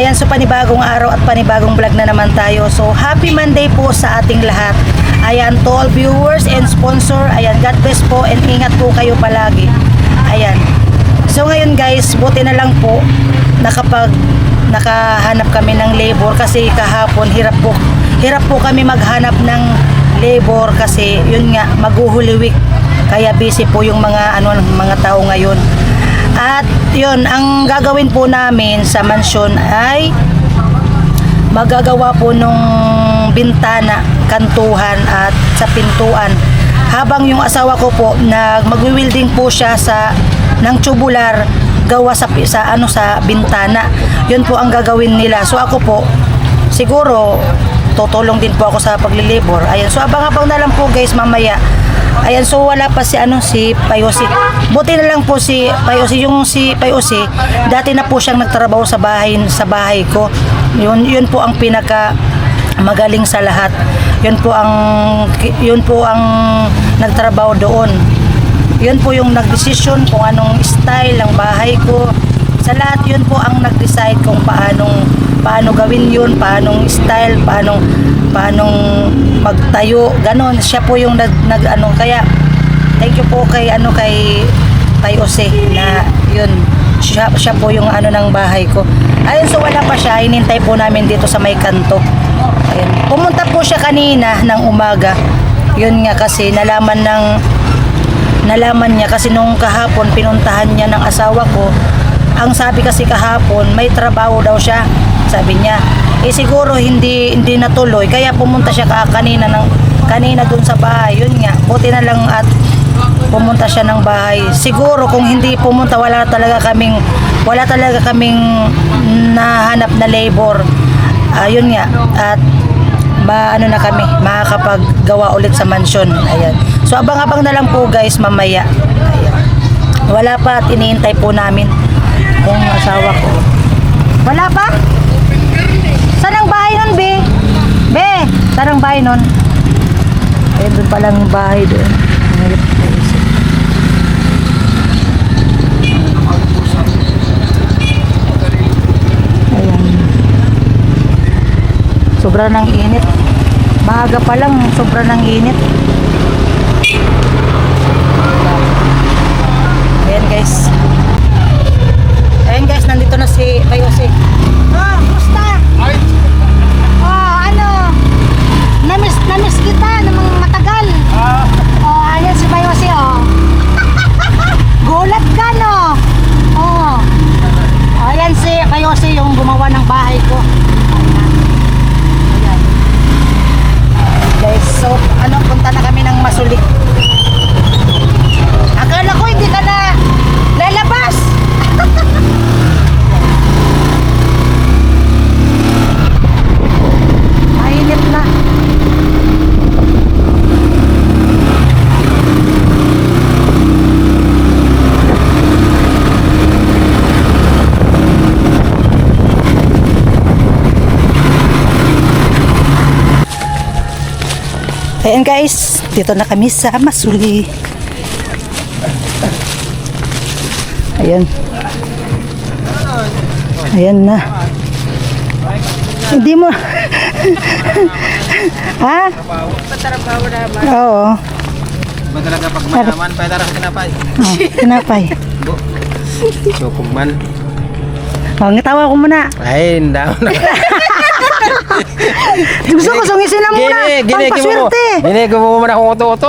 Ayan, so panibagong araw at panibagong vlog na naman tayo. So happy Monday po sa ating lahat. Ayan, to all viewers and sponsor. Ayan, God bless po and ingat po kayo palagi. Ayan. So ngayon guys, buti na lang po nakahanap kami ng labor kasi kahapon hirap po kami maghanap ng labor kasi yun nga maghuhuli week. Kaya busy po yung mga tao ngayon. At yun, ang gagawin po namin sa mansyon ay magagawa po nung bintana, kantuhan at sa pintuan. Habang yung asawa ko po magwi-welding po siya ng tubular gawa sa bintana. Yun po ang gagawin nila. So ako po siguro tutulong din po ako sa paglilibor. Ayan, so abang-abang na lang po guys mamaya. Ayan, so wala pa si Payosi. Buti na lang po si Payosi, si Payosi, dati na po siyang nagtrabaho sa bahay ko. Yun po ang pinaka magaling sa lahat. Yun po ang nagtrabaho doon. Yun po yung nagdesisyon kung anong style ng bahay ko. Sa lahat yun po ang nag-decide kung paano gawin yun, paanong style, paanong magtayo, ganon. Siya po yung kaya thank you po kay Payosi na yun, siya po yung ng bahay ko. Ayun, so wala pa siya, hinintay po namin dito sa may kanto. Ayun, pumunta po siya kanina ng umaga. Yun nga kasi nalaman niya kasi nung kahapon pinuntahan niya ng asawa ko. Ang sabi kasi kahapon may trabaho daw siya, sabi niya. Siguro hindi natuloy kaya pumunta siya kanina dun sa bahay. Yun nga, buti na lang at pumunta siya ng bahay. Siguro kung hindi pumunta wala talaga kaming nahanap na labor. Yun nga, at na kami makakapaggawa ulit sa mansyon. Ayan. So abang-abang na lang po guys mamaya. Ayan. Wala pa at iniintay po namin kung asawa ko. Wala pa? Saan ang bahay nun, Be? Be, saan ang bahay nun? Ayun, doon palang bahay doon. Ayan. Sobra ng init. Maaga pa lang, sobra ng init. Ayan guys. Ayan guys, nandito na si Payosi. Musta? Namiss kita namang matagal. Ayan si Payosi, Gulat ka, no? Ayan si Payosi yung gumawa ng bahay ko. Ayan. Guys, so punta na kami ng Masulik. Akala ko hindi ka na lalabas. Mainit na. Ayan guys, dito na kami sa Masuli. Ayan. Ayan na. Hindi mo. Ha? Patrabaho naman. Oo. Magalaga pag mayaman, pwede rin kinapay. Kinapay. So, kung man. Ngitawa ko muna. Ay, hindi ako na. Gusto ko sungisin na muna. Pampaswerte. Gini, mo muna kung uto-uto.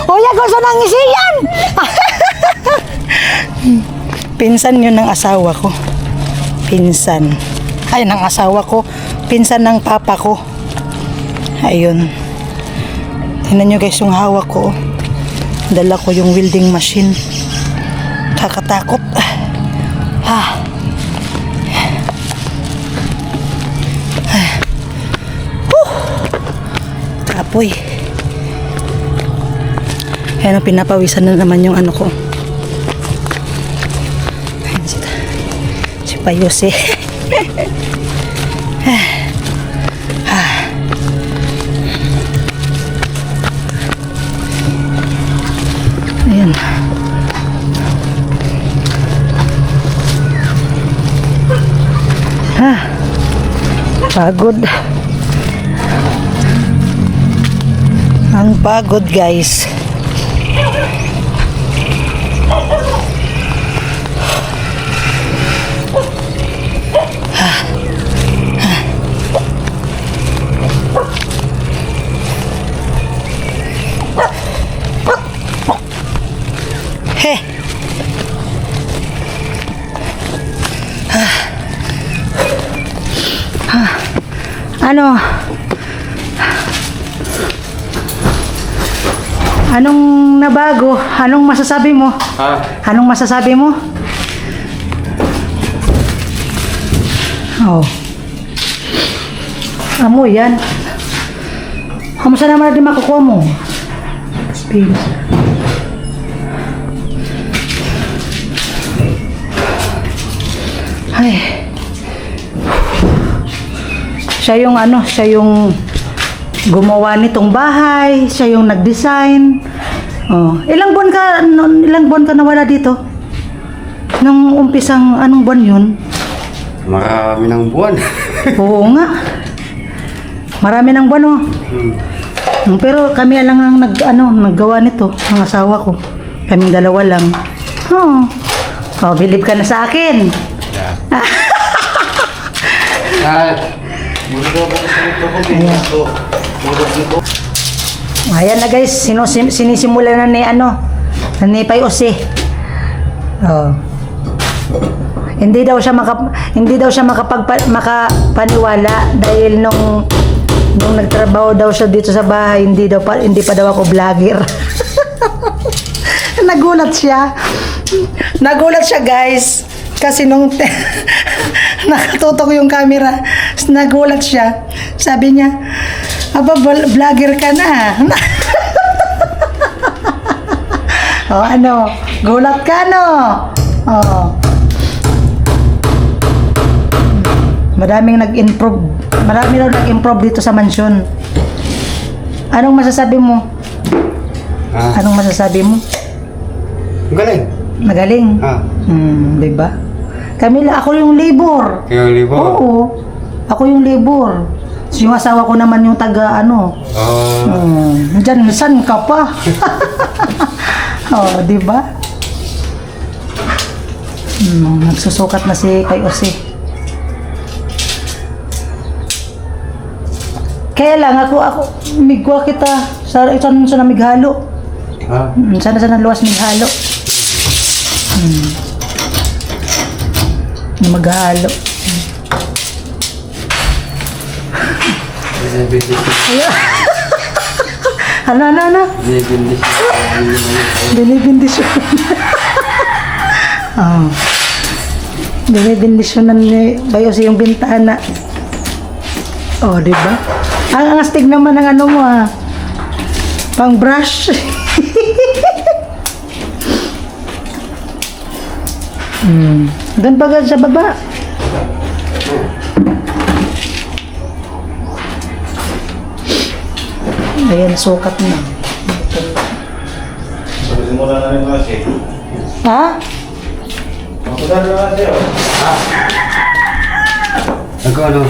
Oya, gusto nang isiyan. Pinsan yun ng asawa ko. Pinsan. Ay, ng asawa ko. Pinsan ng papa ko. Ayun. Tingnan nyo guys yung hawak ko. Dala ko yung welding machine. Kakatakot. Apoy. Ayan, pinapawisan na naman yung ko. Ayan, si Payosi. Pagod. Ang pagod, guys. Heh. Ano? Anong nabago? Anong masasabi mo? Ha? Anong masasabi mo? Oh. Amoy yan. Kamusta naman natin makukuha mo? Speed. Ay. Siya yung ano, siya yung gumawa nitong bahay, siya yung nag-design. Oh, ilang buwan ka nawala dito? Nung umpisang anong buwan 'yun? Marami ng buwan. Oo nga. Marami ng buwan oh. Pero kami lang ang naggawa nito, ang asawa ko. Kaming dalawa lang. Oh. Oh, believe ka na sa akin. Ayan na guys, sinisimula na ni Payose. Oh. Hindi daw siya makapaniwala dahil nung nagtrabaho daw siya dito sa bahay, hindi pa daw ako vlogger. Nagulat siya. Nagulat siya guys. Kasi nung nakatutok yung camera, nagulat siya. Sabi niya, aba, vlogger ka na. O ano, gulat ka no? O. Maraming nag-improve. Marami daw nag-improve dito sa mansyon. Anong masasabi mo? Anong masasabi mo? Galing. Magaling. Di ba? Camila, ako yung labor. Kayo libo? Oo. Ako yung labor. Yung asawa ko naman yung taga Diyan, saan ka pa? Oh, di ba? Nagsusukat na si Payose. Kaya lang ako migwa kita sa namighalo. Sana luwas mighalo. Na maghalo. Ano? Binibindisyon. Binibindisyonan ni Payose yung bintana. Oh, di ba? Ang astig naman ng mo pang brush. Doon pa sa baba. Ayan, sukat na. Ha? Nagkano?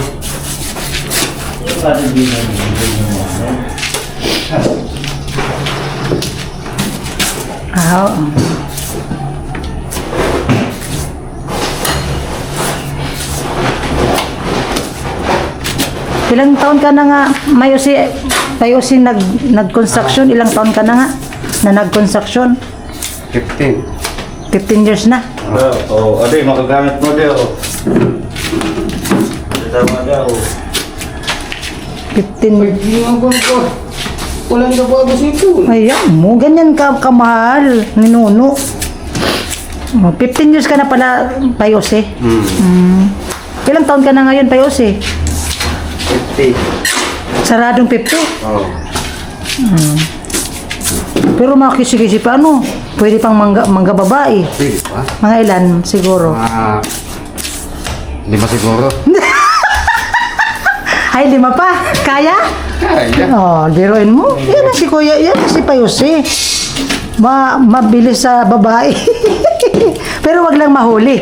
Oo. Ilang taon ka na nga, Payose nag-construction? Ilang taon ka na nga na nag-construction? 15. 15 years na. Aday, makagamit mo daw. Tama daw. 15 years. Walang nabago sito. Ayan mo, ganyan kamahal ni Nuno. 15 years ka na pala, Payose. Ilang taon ka na ngayon, Payose? 50. Saradong 50? Oo. Pero makikisi-kisi pa, pwede pang mangga babae. Sige pa. Mga ilan, siguro. Di ba siguro? Ay, 5 pa. Kaya? Kaya. Oh, biruin mo. Yan na si Kuya, yan na si Payose. Mabilis sa babae. Pero wag lang mahuli.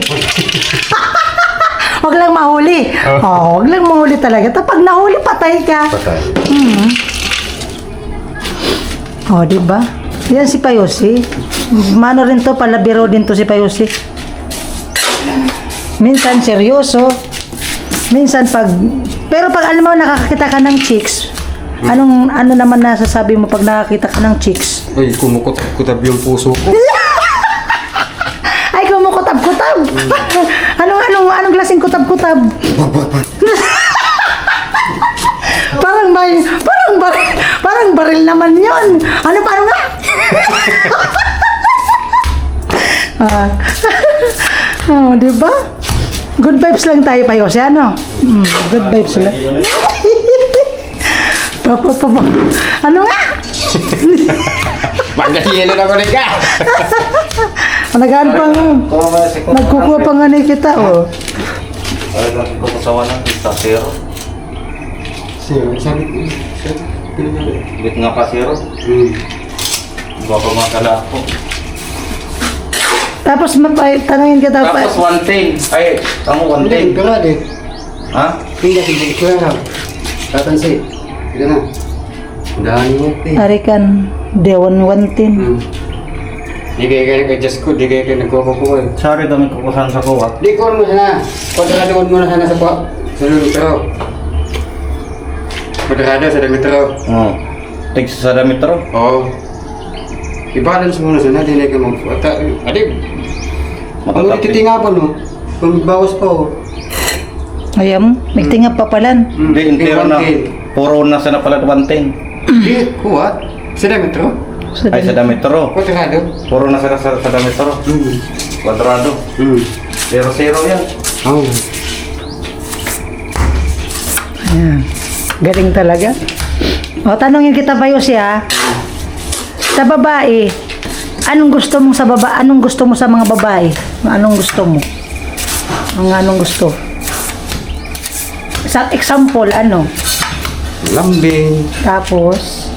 Huwag lang mahuli. Oh, huwag lang mahuli talaga. Tapos pag nahuli, patay ka. Patay. Oh, di ba? Yan si Payosi. Mano rin to, palabiro din to si Payosi. Minsan seryoso. Minsan pero pag alam mo nakakita ka ng chicks, ano naman nasasabi mo pag nakakita ka ng chicks? Ay, kumukot-kutab yung puso ko. Ay, kumukutab-kutab. Anong klaseng kutab-kutab? Parang baril naman yun. Paano nga? Oh, di ba? Good vibes lang tayo pa Yose, ano? Good vibes lang. Ano nga? Magkasino na ko rin ka! Nagaan pang, nagkukuha pa nga ni kita, oh. Ay, natin ko kasawa ng kasero. Sabi ko. Bit nga kasero. Baka makala ako. Tapos, tanongin kita pa. Tapos one thing. Ay, kamu one thing. Hindi, wala din. Ha? Hindi, hindi ko lang. Tatansi. Ito na. Dahil mo, Arikan, Dewan Wantin. Di kayo nag-adjust ko, di kayo nagkukukuha eh. Sorry, dami kukusan sa kuha. Di ko mo sana. Kwadradoon mo na sana sa po. Sa lulutro. Kwadrado sa lulutro. Oo. Tig sa damitro. Oo. I-balance mo na sana, di na kayo mag-fuata. Adib. Ang ulit titingapon mo. Kung bawas pa oh. Ayam, may tingap pa palan. Hindi, intero na. Puro na sana pala one thing. Di, kuha. Sa lulutro. Ay, sa damitro. Kwadrado. Puro na sana sa damitro. Kwadrado. Zero yan. Oo. Ayan. Galing talaga. O, tanongin kita pa siya. Sa babae, anong gusto mo sa babae? Anong gusto mo sa mga babae? Anong gusto mo? Anong gusto? Sa example, ano? Lambing. Tapos,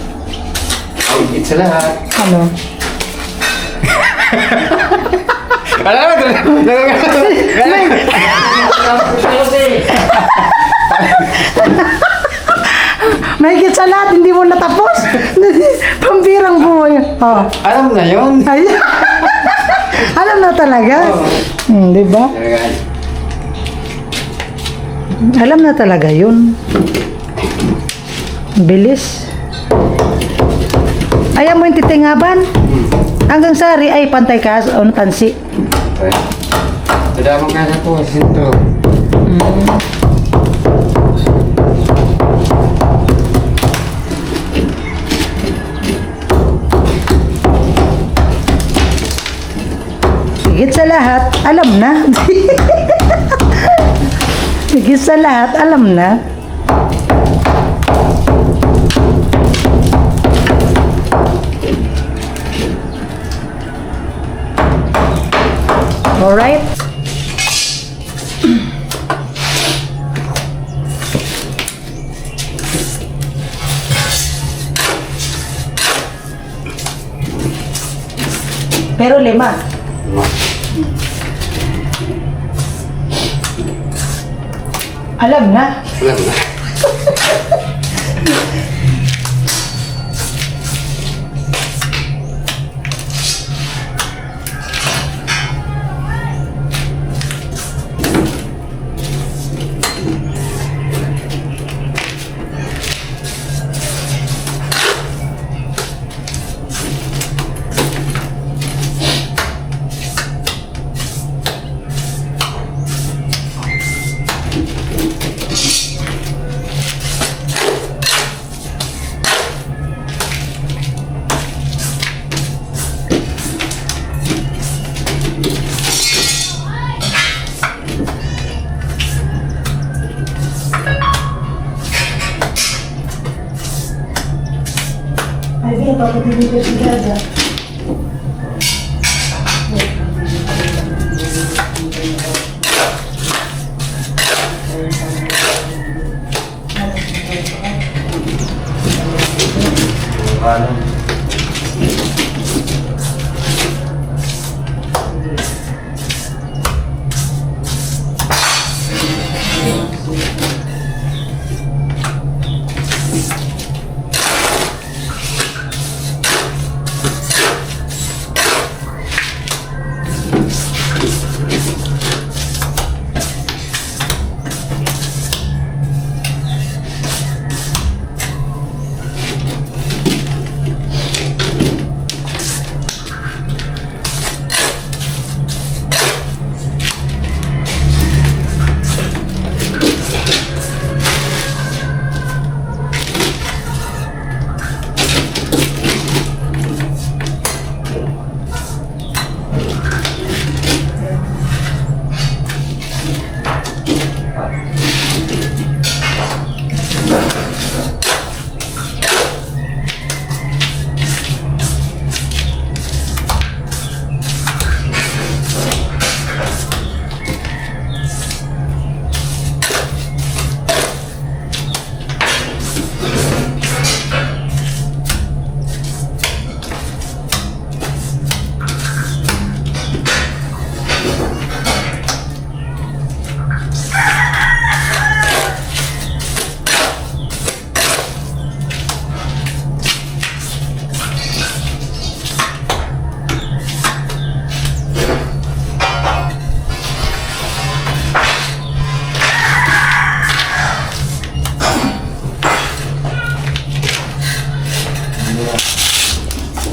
Higit sa lahat. ano? Alam mo, Mahigit sa lahat, hindi mo natapos. Pambirang buhay. Oh. alam na yun. Ay. Alam na talaga. Di ba? Alam na talaga yun. Bilis. Ayaw mo yung titingaban? Hanggang sari ay pantay ka o tansi. Tadamang ka na po, sinto. Higit sa lahat, alam na. Higit sa lahat, alam na. Alright? Pero 5. Alam na. Alam na.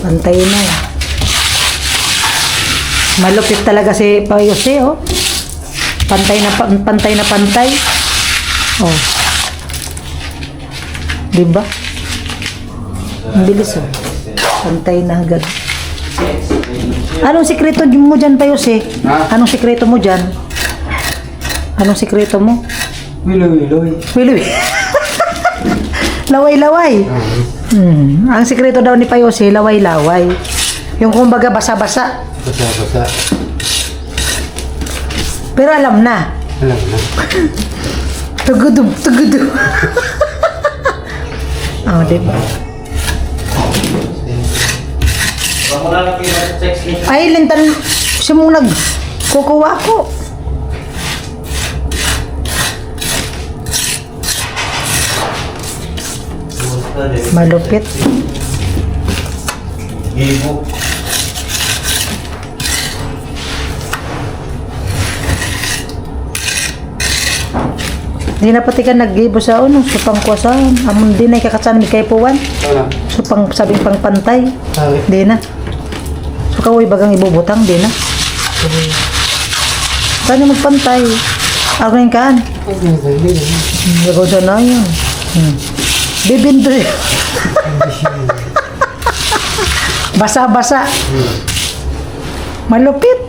Pantay na. Malupit talaga si Payose, oh. Pantay na pantay. Oh. Diba? Ang bilis, oh. Pantay na agad. Anong sikreto mo dyan, Payose? Ha? Anong sikreto mo dyan? Anong sikreto mo? Wiloy. Laway-laway. Ang sikreto daw ni Payose, laway-laway. Yung kumbaga basa-basa. Basa. Pero alam na. Alam na. Tugudum. Oh, diba? Ako na lang sex ni. Ay, lintan. Siya mong nagkukuha ko. Malupit. Gibo. Di na pati ka nag-gibo sa ano, supang kwasan. Amon di na ikakatsan mi kay puwan. Wala. Supang sabing pang pantay. Sorry. Di na. So kawoy bagang ibubutang, di na. Saan magpantay? Ako yung kaan. Gagawin sa na yun. Bibindo yun. Basa-basa. Malupit.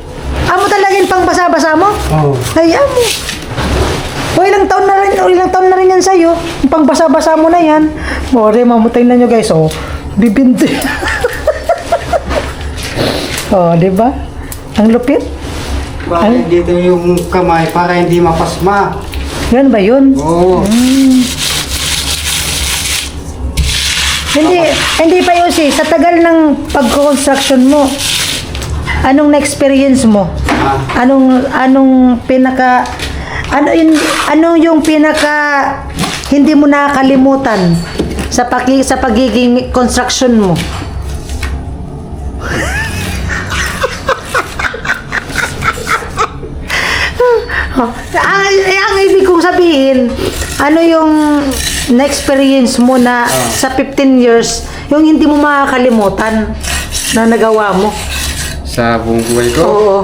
Amo talaga yung pang basa-basa mo? Oo. Ay, amo. O ilang taon na rin yan sa'yo. Yung pang basa-basa mo na yan. More, mamutay na nyo guys. Oh, bibindo yun. Oh, di ba? Ang lupit. Bakit dito yung kamay para hindi mapasma? Yan ba yun? Oo. Hindi pa yun sa tagal ng pag-construction mo, anong na-experience mo? Anong pinaka, ano yung pinaka hindi mo nakakalimutan sa pagiging construction mo? Ang ibig kong sabihin, ano yung na-experience mo na sa 15 years, yung hindi mo makakalimutan na nagawa mo? Sa buong buhay ko? Oo.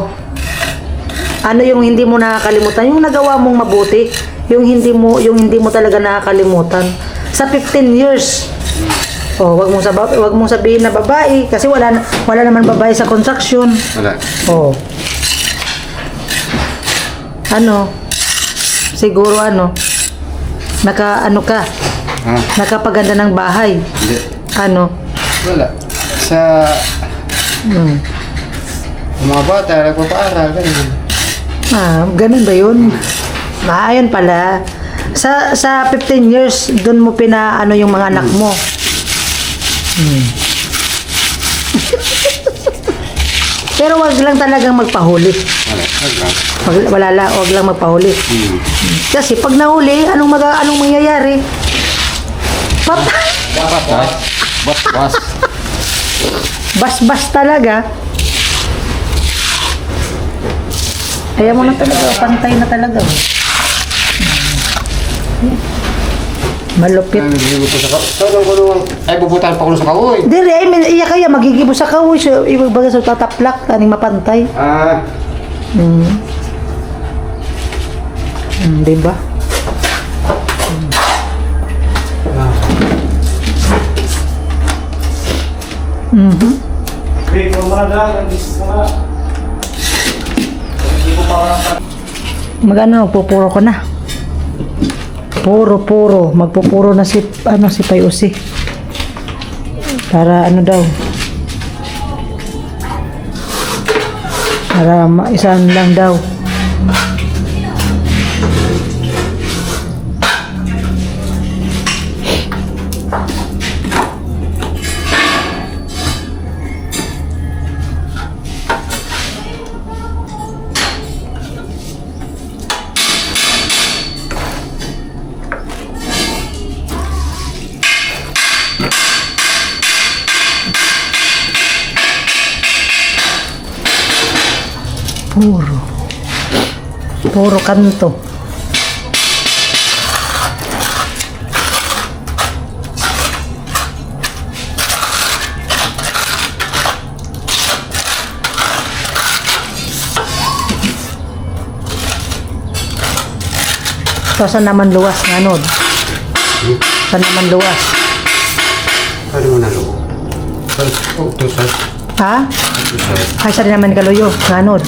Ano yung hindi mo nakakalimutan? Yung nagawa mong mabuti, yung hindi mo talaga nakakalimutan. Sa 15 years. Oh, wag mong sabihin na babae kasi wala naman babae sa construction. Wala. Oh. Ano? Siguro naka-ano ka? Ha? Nakapaganda ng bahay. Hindi. Ano? Wala. Sa mga bata, nagpapaaral, ganun. Ganun ba yun? Ayun pala. Sa 15 years, doon mo pinaano yung mga anak mo. Pero wag lang talagang magpahuli. Wala. Wag lang magpahuli. Kasi pag nahuli, anong mangyayari? Patay. Bas. Bas-bas talaga. Ayaw mo na talaga, pantay na talaga. Malupit. Ay, bubutan pa ko sa kawoy. Dire, iya kaya magigibo sa kawoy. So, ibig baga sa tataplak, kaning mapantay. Diba? Hey, kumada, Magano, pupuro ko na. Puro. Magpupuro na si Payose. Para daw. Para maisan lang daw. Puro kanto. So, saan naman luwas nga, Nod? Saan naman luwas? Ano mo na lo? Oh, to sa. Ha? To sa. Ay, saan naman kaluyo? Nga, Nod?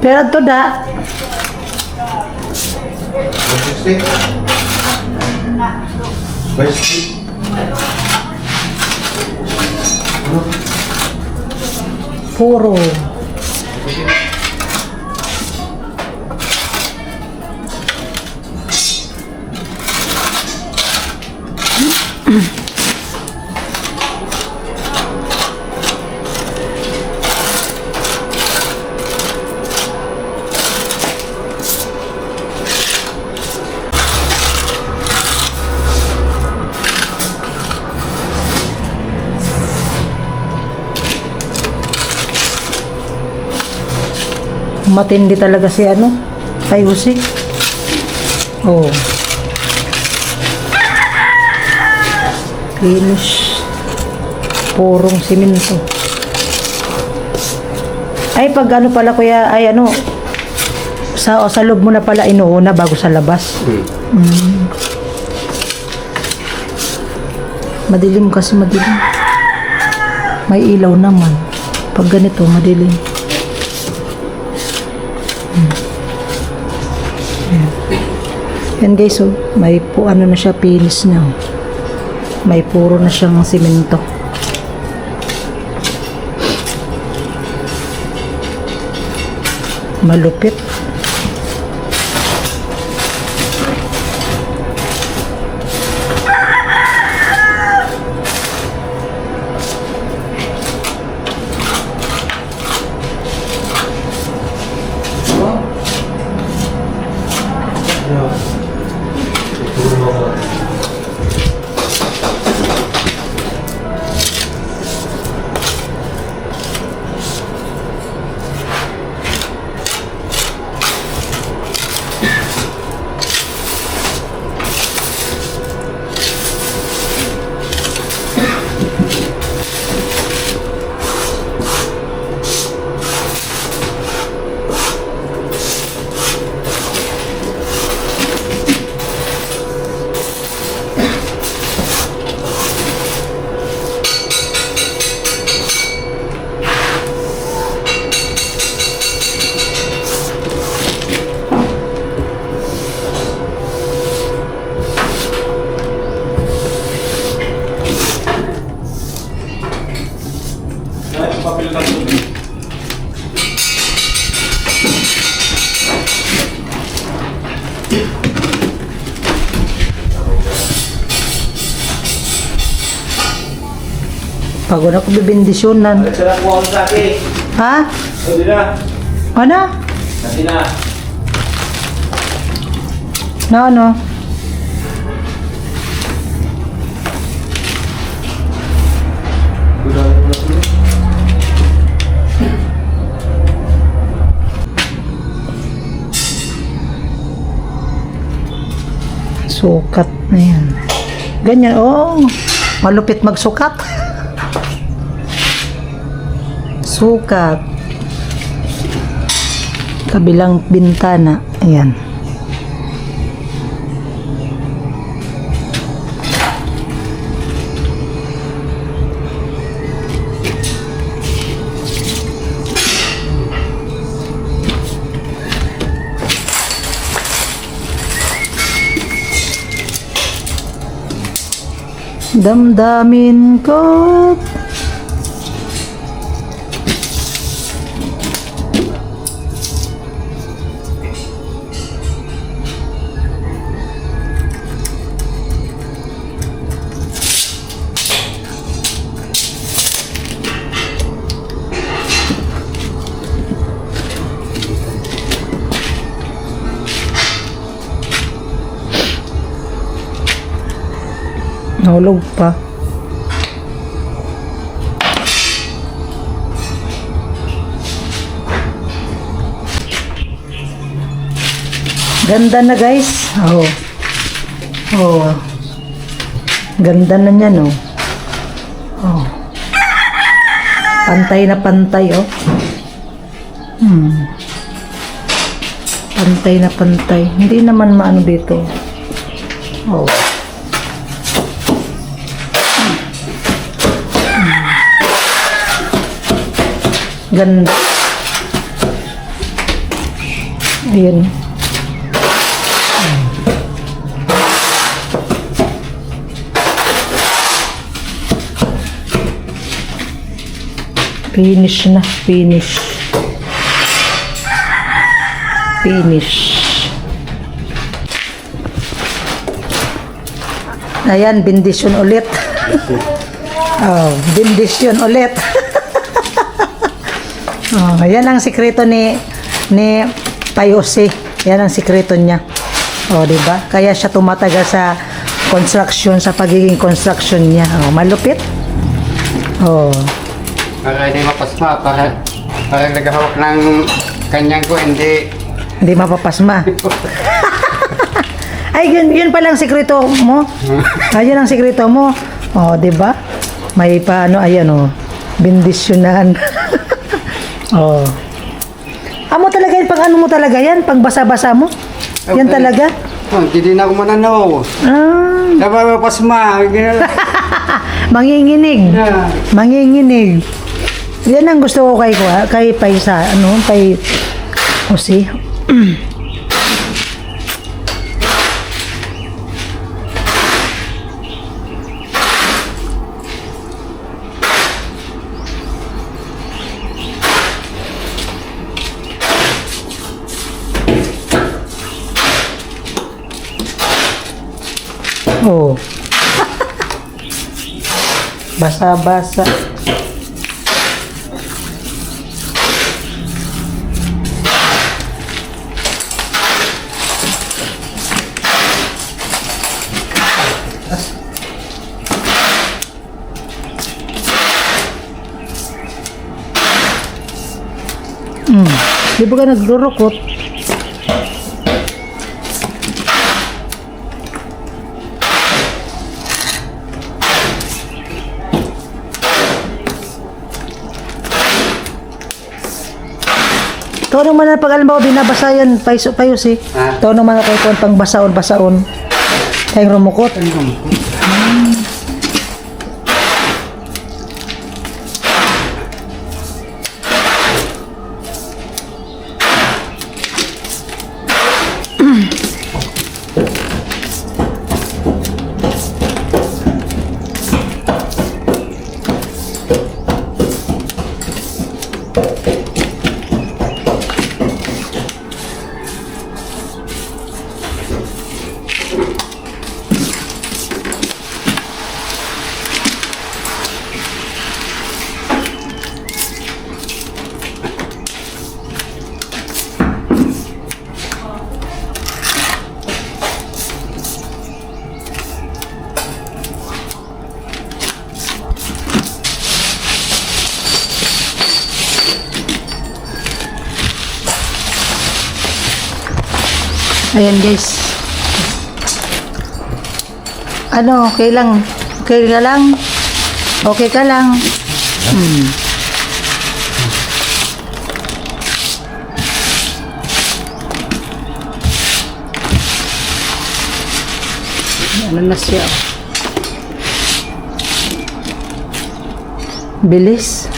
Pero ito da. Puro. Matindi talaga si ano, ay Jose. Oh. Finish. Purong simento. Ay, pag ano pala kuya, ay ano, sa loob mo na pala inuuna bago sa labas. Madilim kasi madilim. May ilaw naman. Pag ganito, madilim. Yan guys, so may po ano na siya, finish na. May puro na siyang simento. Malupit. Pagod ako bibendisyonan. Sarap mo ako sa akin. Ha? Hindi na. Ano? Kasi na. No, no. Sukat na yan. Ganyan, oh. Malupit magsukat. Sukat. Kabilang bintana. Ayan. Damdamin ko. Nahulog pa. Ganda na guys. Oh. Oh. Ganda na niyan oh. Oh. Pantay na pantay oh. Pantay na pantay. Hindi naman maano dito. Oh. Ganda. Ayan. Finish na. Finish. Finish. Ayan, bendisyon ulit. Oh, bendisyon ulit. Oh, yan ang sikreto ni Payosi. Yan ang sikreto niya. Oh, di ba? Kaya siya tumatagal sa construction, sa pagiging construction niya. Oh, malupit. Oh. Para hindi mapasma, para naghahawak ng kanyang ko, hindi Mapapasma. Ay, yun palang sikreto mo. Ayun ang sikreto mo. Oh, di ba? May paano, ayan oh. Bendisyonan. Oh. Amo talaga yan, pag ano mo talaga yan, pag basa-basa mo. Yan Okay. talaga. Oh, hindi din ako mananaw. Ah, Napapasma. manginginig. Yeah. Manginginig. Yan ang gusto ko kay Paisa, ano, kay Osi. Oh. Basa-basa. Di ba ka nagdurukot? Ito naman na pag alam mo, binabasa yan, payos eh. Ah. Ito naman na kayo pang basaon. Kayong rumukot. Ayan guys. Ano, okay lang. Okay ka lang? Okay ka lang? Ano na siya? Bilis.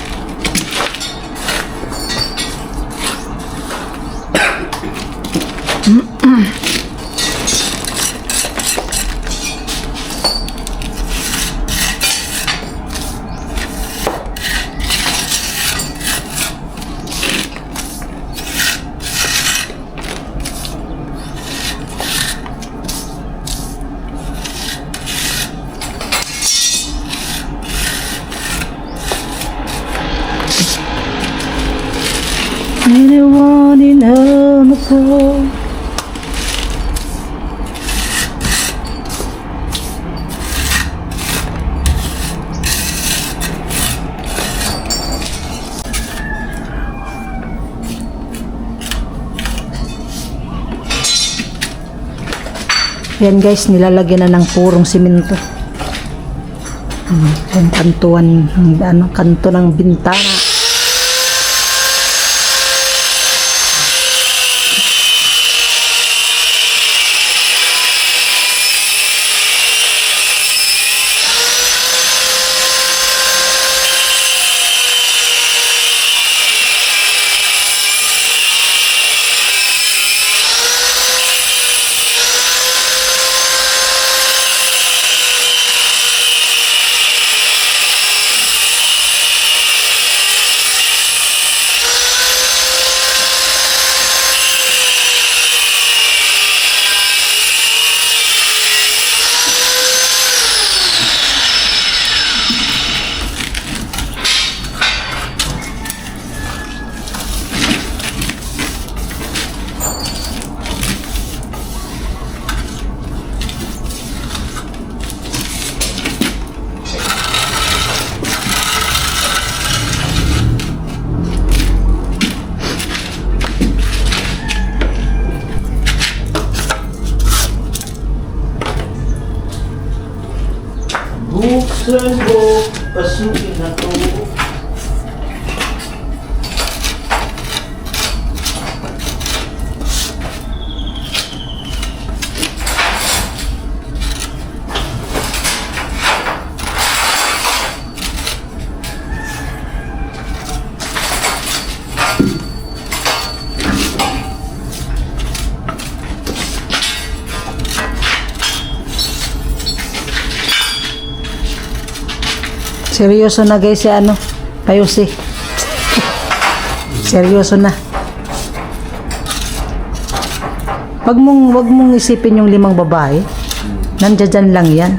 Anyone in home before. Yan guys, nilalagyan na ng purong simento. Yung kantuan, ano, kanto ng bintana. Buksan mo, pasukin na to. Seryoso na guys si ano, Payusi. Seryoso na. Wag mong isipin yung 5 babae. Nandiyan lang yan.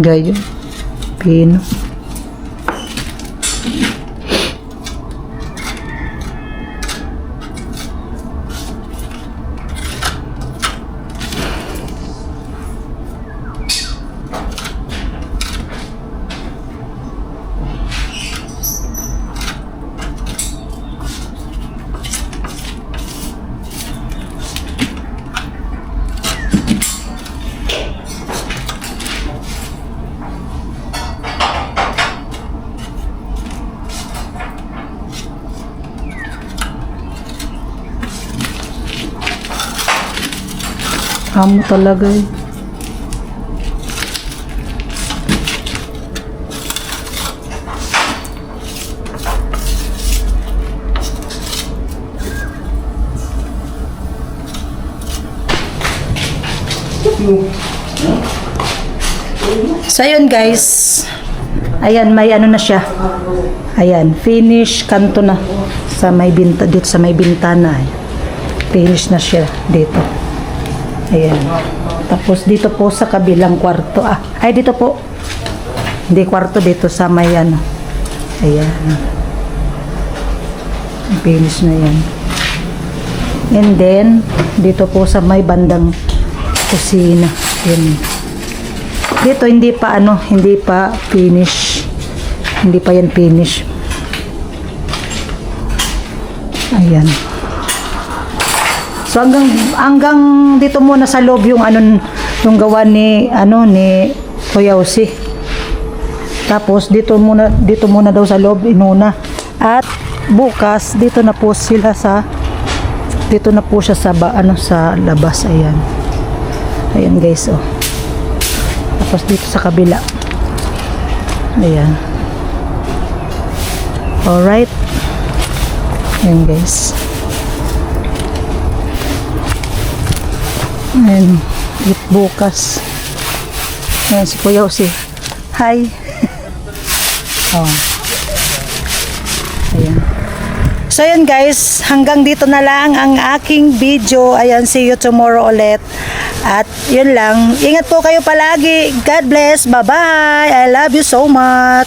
Gayo. Pino. Amo talaga eh. So yun guys. Ayan, may ano na siya. Ayan, finish kanto na sa may binta dito sa may bintana. Finish na siya dito. Ayan. Tapos dito po sa kabilang kwarto. Ay dito po. Hindi kwarto, dito sa may ano. Ayan. Finish na yan. And then, dito po sa may bandang kusina. Yan. Dito hindi pa hindi pa finish. Hindi pa yan finish. Ayan. So hanggang dito muna sa loob yung yung gawa ni ni Kuya Jose. Tapos dito muna daw sa loob inuna. At bukas dito na po siya sa sa labas. Ayan. Ayan guys, oh. Tapos dito sa kabila. Ayan. Alright. Ayan guys. Ayan. Bukas. Ayan si Kuya Jose. Hi. Oh. Ayan. So ayan guys, hanggang dito na lang ang aking video. Ayan, see you tomorrow ulit. At yun lang, ingat po kayo palagi. God bless, bye bye, I love you so much.